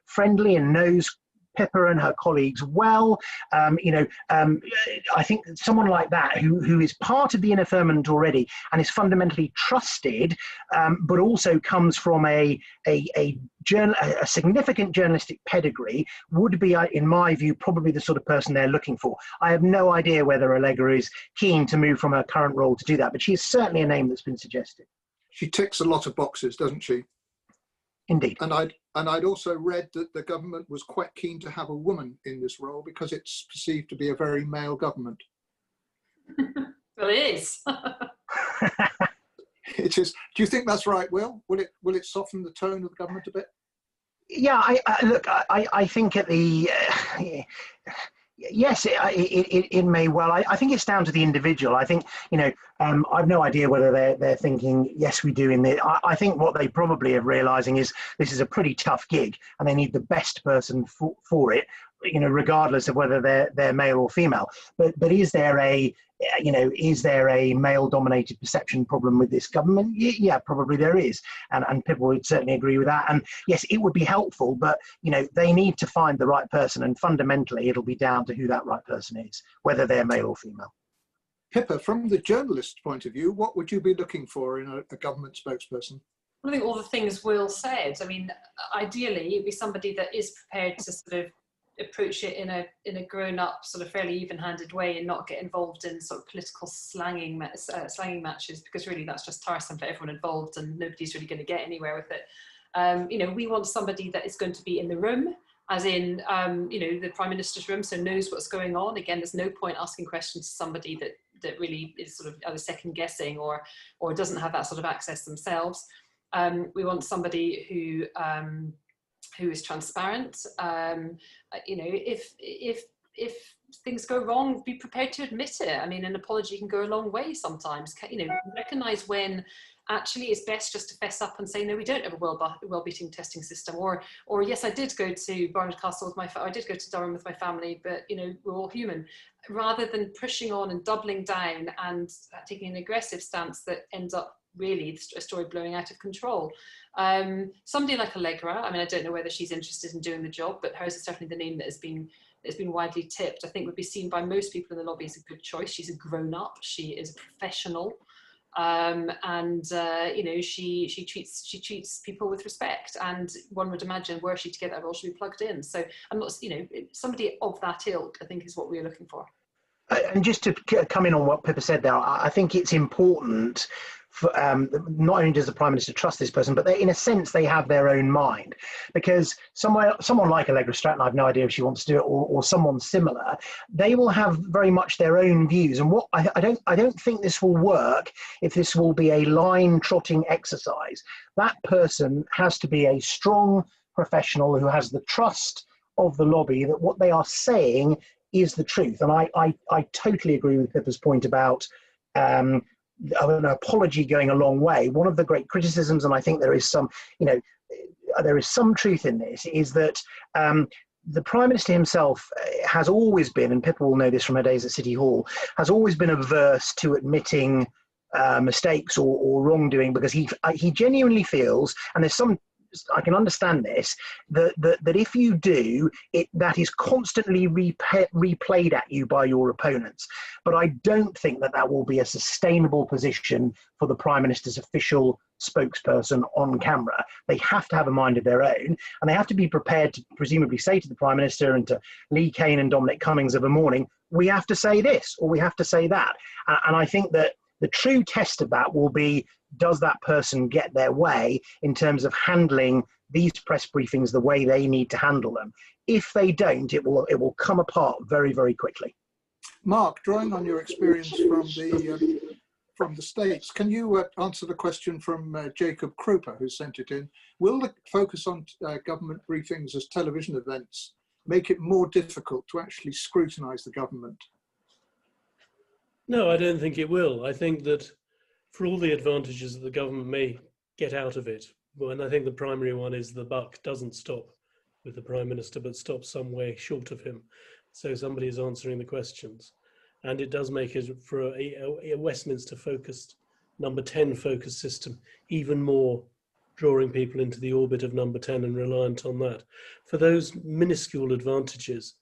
friendly and knows Pippa and her colleagues well. I think someone like that who is part of the inner firmament already and is fundamentally trusted, but also comes from a significant journalistic pedigree, would be, in my view, probably the sort of person they're looking for. I have no idea whether Allegra is keen to move from her current role to do that, but she is certainly a name that's been suggested. She ticks a lot of boxes, doesn't she? Indeed. And I'd also read that the government was quite keen to have a woman in this role because it's perceived to be a very male government. Well, it is. It is. Do you think that's right, Will? Will it soften the tone of the government a bit? Yeah, I think at the yes, it may well. I think it's down to the individual. I think, I've no idea whether they're thinking, yes, we do. I think what they probably are realizing is this is a pretty tough gig and they need the best person for it, regardless of whether they're male or female. But is there a male-dominated perception problem with this government? Yeah, probably there is, and people would certainly agree with that. And yes, it would be helpful, but they need to find the right person, and fundamentally, it'll be down to who that right person is, whether they're male or female. Pippa, from the journalist's point of view, what would you be looking for in a government spokesperson? I think all the things Will said. I mean, ideally, it'd be somebody that is prepared to sort of approach it in a grown-up, sort of fairly even-handed way, and not get involved in sort of political slanging matches, because really that's just tiresome for everyone involved, and nobody's really going to get anywhere with it. We want somebody that is going to be in the room, as in the Prime Minister's room, so knows what's going on. Again, there's no point asking questions to somebody that really is sort of either second guessing or doesn't have that sort of access themselves. We want somebody who is transparent. If things go wrong, be prepared to admit it. I mean, an apology can go a long way sometimes. Recognise when actually it's best just to fess up and say, no, we don't have a well-beating testing system, or yes, I did go to Barnard Castle I did go to Durham with my family, but we're all human, rather than pushing on and doubling down and taking an aggressive stance that ends up really a story blowing out of control. Somebody like Allegra, I mean, I don't know whether she's interested in doing the job, but hers is certainly the name that has been widely tipped. I think would be seen by most people in the lobby as a good choice. She's a grown-up, she is a professional, she treats people with respect, and one would imagine were she to get that role, she'd be plugged in. So I'm not, somebody of that ilk, I think, is what we're looking for. And just to come in on what Pippa said there, I think it's important for, not only does the Prime Minister trust this person, but they, in a sense, they have their own mind. Because someone like Allegra Stratton, I have no idea if she wants to do it, or someone similar, they will have very much their own views. And what I don't think this will work if this will be a line-trotting exercise. That person has to be a strong professional who has the trust of the lobby that what they are saying is the truth. And I totally agree with Pippa's point about an apology going a long way. One of the great criticisms, and I think there is some truth in this, is that the Prime Minister himself has always been, and Pippa will know this from her days at City Hall, has always been averse to admitting mistakes or wrongdoing, because he genuinely feels, and there's some, I can understand this, that if you do, that is constantly replayed at you by your opponents. But I don't think that will be a sustainable position for the Prime Minister's official spokesperson on camera. They have to have a mind of their own, and they have to be prepared to presumably say to the Prime Minister and to Lee Kane and Dominic Cummings of a morning, we have to say this or we have to say that. And I think that the true test of that will be, does that person get their way in terms of handling these press briefings the way they need to handle them? If they don't, it will come apart very, very quickly. Mark, drawing on your experience from the States, can you answer the question from Jacob Krupa, who sent it in? Will the focus on government briefings as television events make it more difficult to actually scrutinise the government? No, I don't think it will. I think that for all the advantages that the government may get out of it, and I think the primary one is the buck doesn't stop with the Prime Minister, but stops some way short of him. So somebody is answering the questions. And it does make it, for a Westminster focused, number 10 focused system, even more drawing people into the orbit of number 10 and reliant on that. For those minuscule advantages,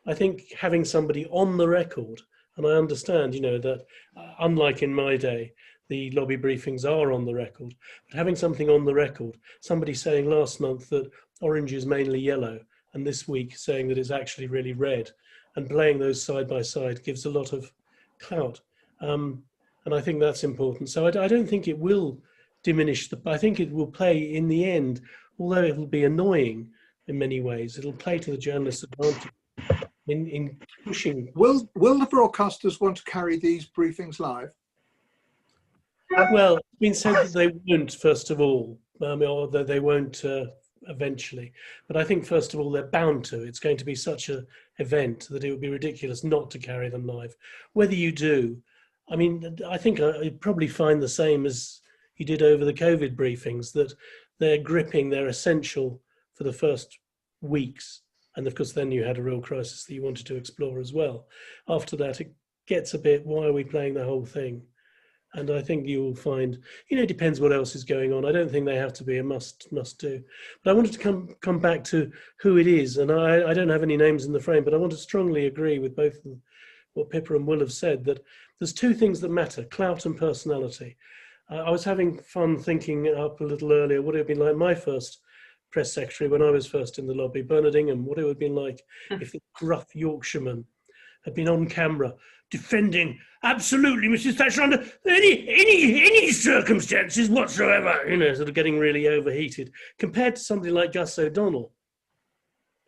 I think having somebody on the record, and I understand, that unlike in my day, the lobby briefings are on the record, but having something on the record, somebody saying last month that orange is mainly yellow, and this week saying that it's actually really red, and playing those side by side gives a lot of clout. And I think that's important. So I don't think it will diminish I think it will play in the end, although it will be annoying in many ways, it'll play to the journalist's advantage in pushing. Will the broadcasters want to carry these briefings live? Well, it's been said that they won't, first of all, or that they won't eventually. But I think, first of all, they're bound to. It's going to be such an event that it would be ridiculous not to carry them live. Whether you do, I mean, I think you'd probably find the same as you did over the COVID briefings, that they're gripping, they're essential for the first weeks. And of course, then you had a real crisis that you wanted to explore as well. After that, it gets a bit, why are we playing the whole thing? And I think you will find, it depends what else is going on. I don't think they have to be a must do. But I wanted to come back to who it is. And I don't have any names in the frame, but I want to strongly agree with both of them, what Pippa and Will have said, that there's two things that matter, clout and personality. I was having fun thinking up a little earlier what it would have been like my first press secretary when I was first in the lobby, Bernard Ingham, what it would have been like if the gruff Yorkshireman had been on camera defending absolutely Mrs. Thatcher under any circumstances whatsoever, sort of getting really overheated, compared to somebody like Gus O'Donnell,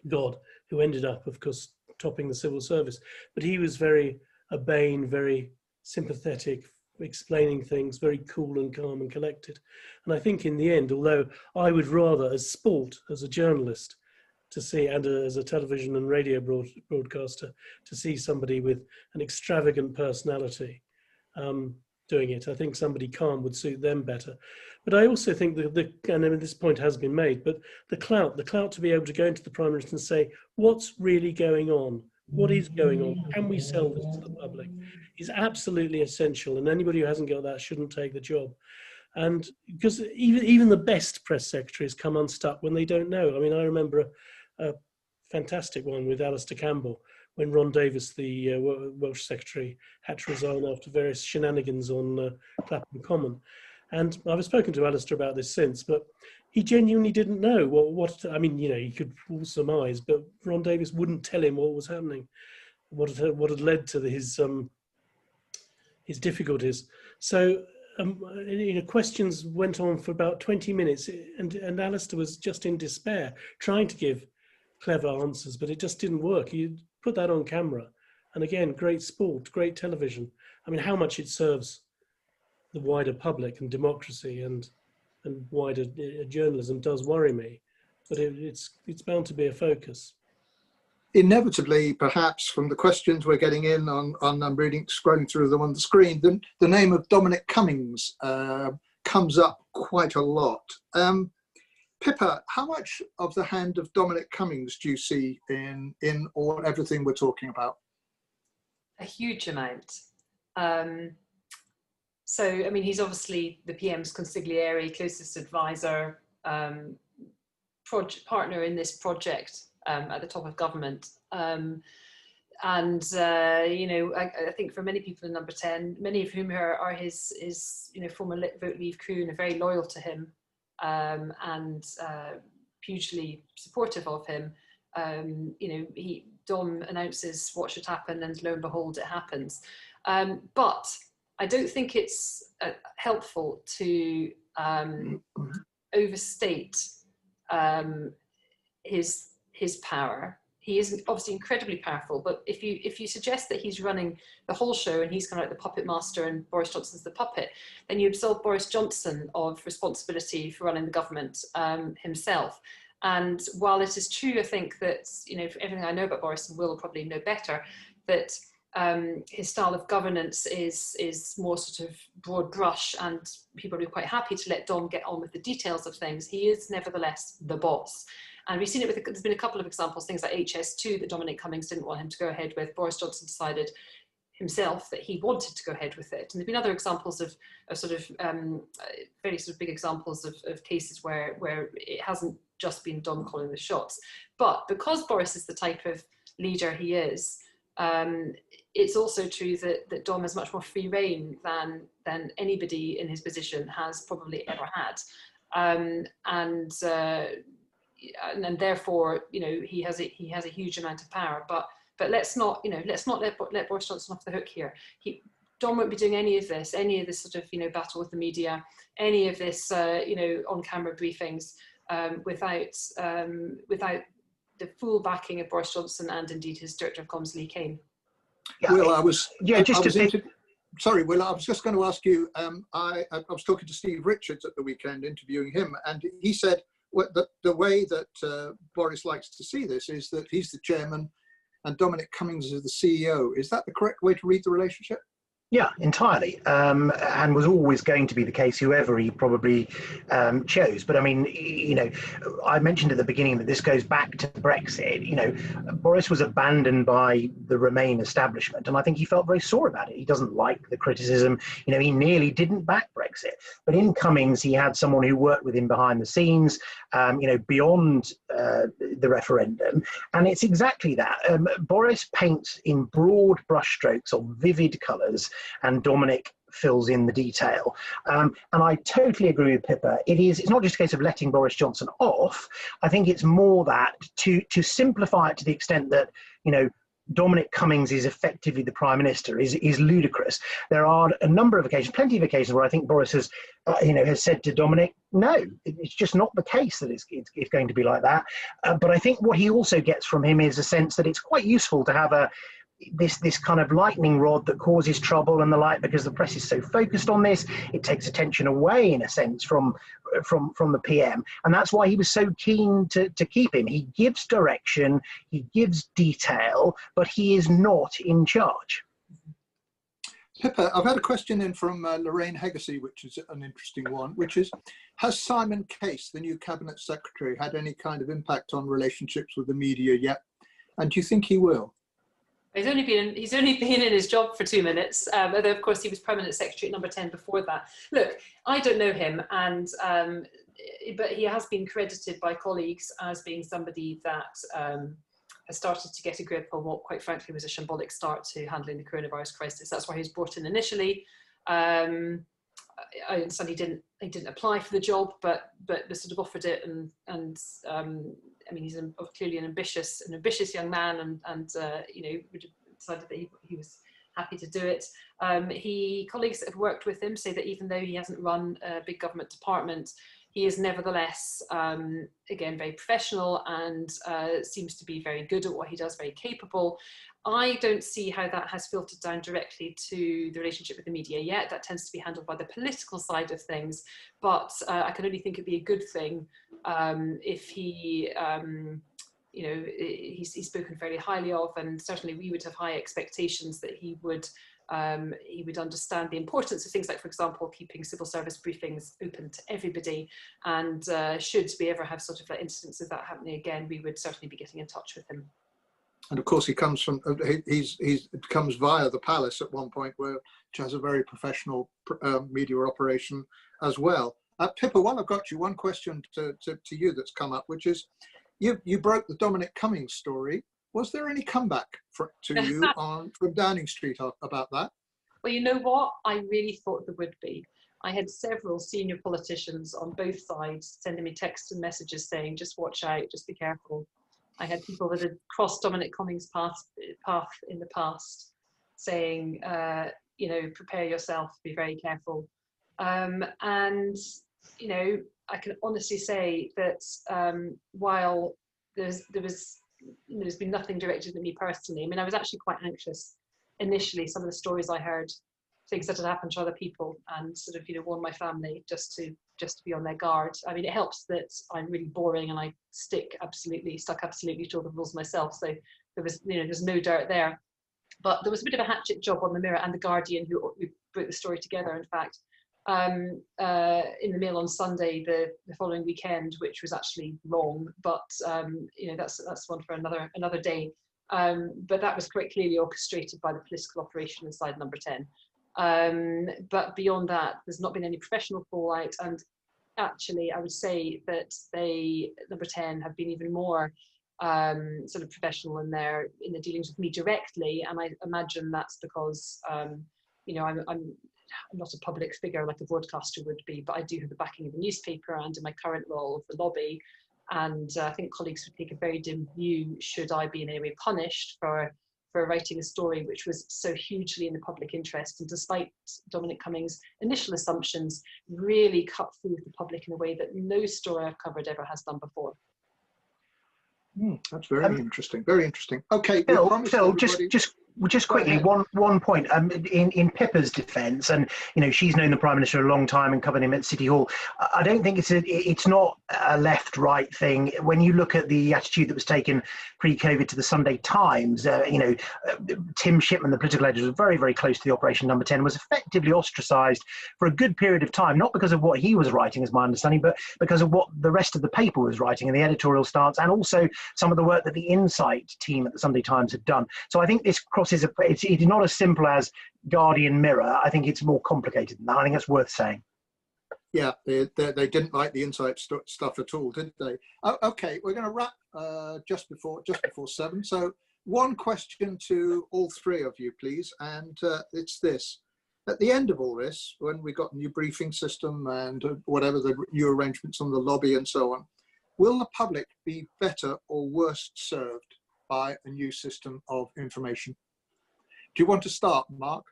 God, who ended up, of course, topping the civil service. But he was very urbane, very sympathetic, explaining things, very cool and calm and collected. And I think in the end, although I would rather, as sport, as a journalist, to see, and as a television and radio broadcaster, to see somebody with an extravagant personality doing it. I think somebody calm would suit them better. But I also think that and I mean, this point has been made, but the clout to be able to go into the Prime Minister and say, what's really going on? What is going on? Can we sell this to the public? Is absolutely essential. And anybody who hasn't got that shouldn't take the job. And because even the best press secretaries come unstuck when they don't know. I mean, I remember a fantastic one with Alistair Campbell when Ron Davis, the Welsh secretary, had to resign after various shenanigans on Clapham Common. And I've spoken to Alistair about this since, but he genuinely didn't know I mean, he could all surmise, but Ron Davis wouldn't tell him what was happening, what had led to his difficulties. So, questions went on for about 20 minutes, and Alistair was just in despair, trying to give clever answers, but it just didn't work. You put that on camera, and again, great sport, great television. I mean, how much it serves the wider public and democracy and wider journalism does worry me, but it's bound to be a focus. Inevitably, perhaps from the questions we're getting in on I'm scrolling through them on the screen, the name of Dominic Cummings comes up quite a lot. Pippa, how much of the hand of Dominic Cummings do you see in all everything we're talking about? A huge amount. So, I mean, he's obviously the PM's consigliere, closest advisor, partner in this project at the top of government. You know, I think for many people in Number 10, many of whom are his you know, former Vote Leave crew and are very loyal to him and hugely supportive of him. You know, Dom announces what should happen, and lo and behold, it happens. But I don't think it's helpful to overstate his power. He is obviously incredibly powerful, but if you suggest that he's running the whole show and he's kind of like the puppet master and Boris Johnson's the puppet, then you absolve Boris Johnson of responsibility for running the government himself. And while it is true, I think that, you know, everything I know about Boris, and Will probably know better, that his style of governance is more sort of broad brush, and people are quite happy to let Dom get on with the details of things. He is nevertheless the boss. And we've seen it with, there's been a couple of examples, things like HS2 that Dominic Cummings didn't want him to go ahead with. Boris Johnson decided himself that he wanted to go ahead with it. And there've been other examples of sort of very sort of big examples of cases where it hasn't just been Dom calling the shots. But because Boris is the type of leader he is, it's also true that Dom has much more free reign than anybody in his position has probably ever had. And therefore, you know, he has a huge amount of power. But let's not let Boris Johnson off the hook here. Dom won't be doing any of this sort of, you know, battle with the media, any of this, you know, on-camera briefings without the full backing of Boris Johnson and indeed his Director of Comms, Lee Kane. Yeah, Will, sorry, Will, I was just going to ask you, I was talking to Steve Richards at the weekend, interviewing him, and he said the way that Boris likes to see this is that he's the chairman and Dominic Cummings is the CEO. Is that the correct way to read the relationship? Yeah, entirely, and was always going to be the case, whoever he probably chose. But I mean, you know, I mentioned at the beginning that this goes back to Brexit. You know, Boris was abandoned by the Remain establishment, and I think he felt very sore about it. He doesn't like the criticism. You know, he nearly didn't back Brexit. But in Cummings, he had someone who worked with him behind the scenes, you know, beyond the referendum. And it's exactly that. Boris paints in broad brushstrokes or vivid colours, and Dominic fills in the detail. And I totally agree with Pippa. It's not just a case of letting Boris Johnson off. I think it's more that to simplify it to the extent that, you know, Dominic Cummings is effectively the Prime Minister is ludicrous. There are a number of occasions, plenty of occasions, where I think Boris has, you know, has said to Dominic, no, it's just not the case that it's going to be like that. But I think what he also gets from him is a sense that it's quite useful to have this kind of lightning rod that causes trouble and the like, because the press is so focused on this. It takes attention away, in a sense, from the PM, and that's why he was so keen to keep him. He gives direction, he gives detail, but he is not in charge. Pippa, I've had a question in from Lorraine Hegacy, which is an interesting one, which is, has Simon Case, the new Cabinet Secretary, had any kind of impact on relationships with the media yet? And do you think he will? He's only been in his job for 2 minutes, although of course he was Permanent Secretary at Number 10 before that. Look, I don't know him, and but he has been credited by colleagues as being somebody that has started to get a grip on what, quite frankly, was a shambolic start to handling the coronavirus crisis. That's why he was brought in initially. I understand he didn't apply for the job, but was sort of offered it, and I mean, he's clearly an ambitious young man, and you know, decided that he was happy to do it. Colleagues that have worked with him say that even though he hasn't run a big government department, he is nevertheless, again, very professional and seems to be very good at what he does, very capable. I don't see how that has filtered down directly to the relationship with the media yet. That tends to be handled by the political side of things, but I can only think it'd be a good thing if he, you know, he's spoken fairly highly of, and certainly we would have high expectations that he would He would understand the importance of things like, for example, keeping civil service briefings open to everybody. And should we ever have sort of like instances of that happening again, we would certainly be getting in touch with him. And of course, he comes from, it comes via the Palace at one point, which has a very professional media operation as well. Pippa, while I've got you, one question to you that's come up, which is, you broke the Dominic Cummings story. Was there any comeback to you from Downing Street about that? Well, you know what? I really thought there would be. I had several senior politicians on both sides sending me texts and messages saying, just watch out, just be careful. I had people that had crossed Dominic Cummings' path in the past saying, you know, prepare yourself, be very careful. And, you know, I can honestly say that while there's been nothing directed at me personally, I mean, I was actually quite anxious initially. Some of the stories I heard, things that had happened to other people, and sort of, you know, warn my family just to be on their guard. I mean, it helps that I'm really boring and I stuck absolutely to all the rules myself. So there was, you know, there's no doubt there. But there was a bit of a hatchet job on the Mirror and the Guardian, who put the story together, in fact, in the Mail on Sunday the following weekend, which was actually wrong, but you know, that's one for another day. But that was quite clearly orchestrated by the political operation inside Number 10. But beyond that, there's not been any professional fallout, and actually I would say that Number 10 have been even more sort of professional in their dealings with me directly, and I imagine that's because you know, I'm not a public figure like a broadcaster would be, but I do have the backing of a newspaper and in my current role of the lobby, and I think colleagues would take a very dim view should I be in any way punished for writing a story which was so hugely in the public interest, and despite Dominic Cummings' initial assumptions, really cut through with the public in a way that no story I've covered ever has done before. That's very interesting. Very interesting. Okay, Phil, just quickly, one point. In Pippa's defence, and you know, she's known the Prime Minister a long time and covered him at City Hall. I don't think it's not a left-right thing. When you look at the attitude that was taken pre-COVID to the Sunday Times, you know, Tim Shipman, the political editor, was very, very close to the Operation Number 10, was effectively ostracised for a good period of time, not because of what he was writing, as my understanding, but because of what the rest of the paper was writing and the editorial stance, and also some of the work that the Insight team at the Sunday Times had done. So I think this crosses it's not as simple as Guardian Mirror. I think it's more complicated than that. I think that's worth saying. Yeah, they didn't like the Insight stuff at all, did they? Okay, we're going to wrap just before 7. So one question to all three of you, please, and it's this. At the end of all this, when we got a new briefing system and whatever the new arrangements on the lobby and so on, will the public be better or worse served by a new system of information? Do you want to start, Mark?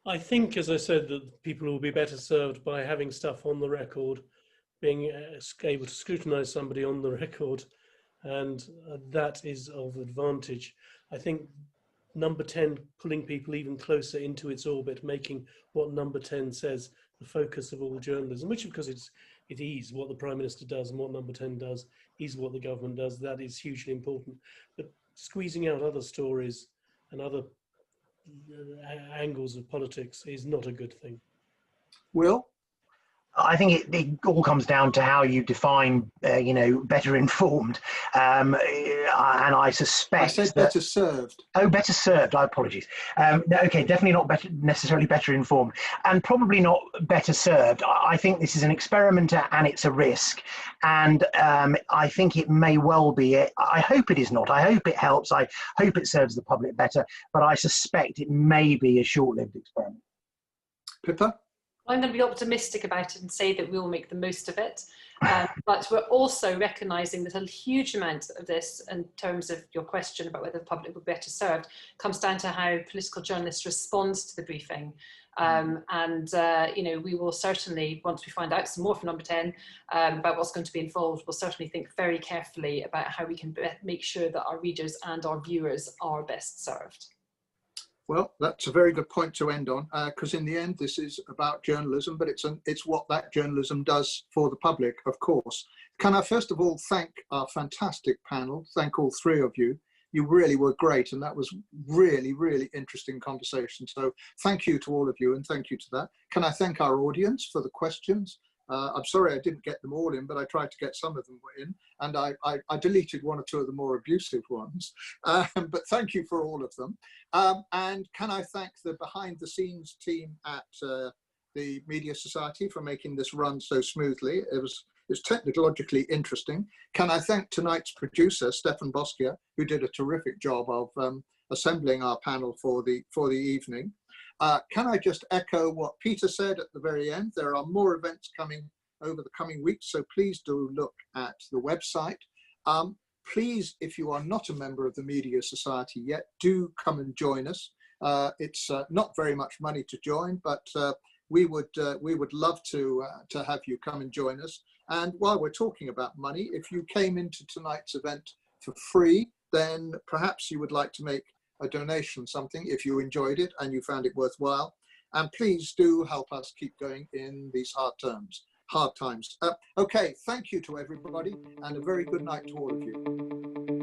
I think, as I said, that people will be better served by having stuff on the record, being able to scrutinise somebody on the record, and that is of advantage. I think Number 10 pulling people even closer into its orbit, making what Number 10 says the focus of all journalism, which of course it is what the Prime Minister does, and what Number 10 does is what the government does. That is hugely important. But squeezing out other stories and other angles of politics is not a good thing. Will? I think it all comes down to how you define, you know, better informed. And I suspect I said better served. Oh, better served. Apologies. Okay, definitely not necessarily better informed, and probably not better served. I think this is an experiment and it's a risk, and I think it may well be. I hope it is not. I hope it helps. I hope it serves the public better, but I suspect it may be a short-lived experiment. Pippa? I'm going to be optimistic about it and say that we will make the most of it. But we're also recognising that a huge amount of this, in terms of your question about whether the public will be better served, comes down to how political journalists respond to the briefing. You know, we will certainly, once we find out some more from Number 10 about what's going to be involved, we'll certainly think very carefully about how we can make sure that our readers and our viewers are best served. Well, that's a very good point to end on, because in the end, this is about journalism, but it's what that journalism does for the public, of course. Can I first of all thank our fantastic panel, thank all three of you. You really were great, and that was really, really interesting conversation. So thank you to all of you, and thank you to that. Can I thank our audience for the questions? I'm sorry I didn't get them all in, but I tried to get some of them in, and I deleted one or two of the more abusive ones. But thank you for all of them. And can I thank the behind-the-scenes team at the Media Society for making this run so smoothly. It's technologically interesting. Can I thank tonight's producer, Stefan Boskia, who did a terrific job of assembling our panel for the evening. Can I just echo what Peter said at the very end? There are more events coming over the coming weeks, so please do look at the website. Please, if you are not a member of the Media Society yet, do come and join us. It's not very much money to join, but we would love to have you come and join us. And while we're talking about money, if you came into tonight's event for free, then perhaps you would like to make a donation, something, if you enjoyed it and you found it worthwhile. And please do help us keep going in these hard times. Okay, thank you to everybody, and a very good night to all of you.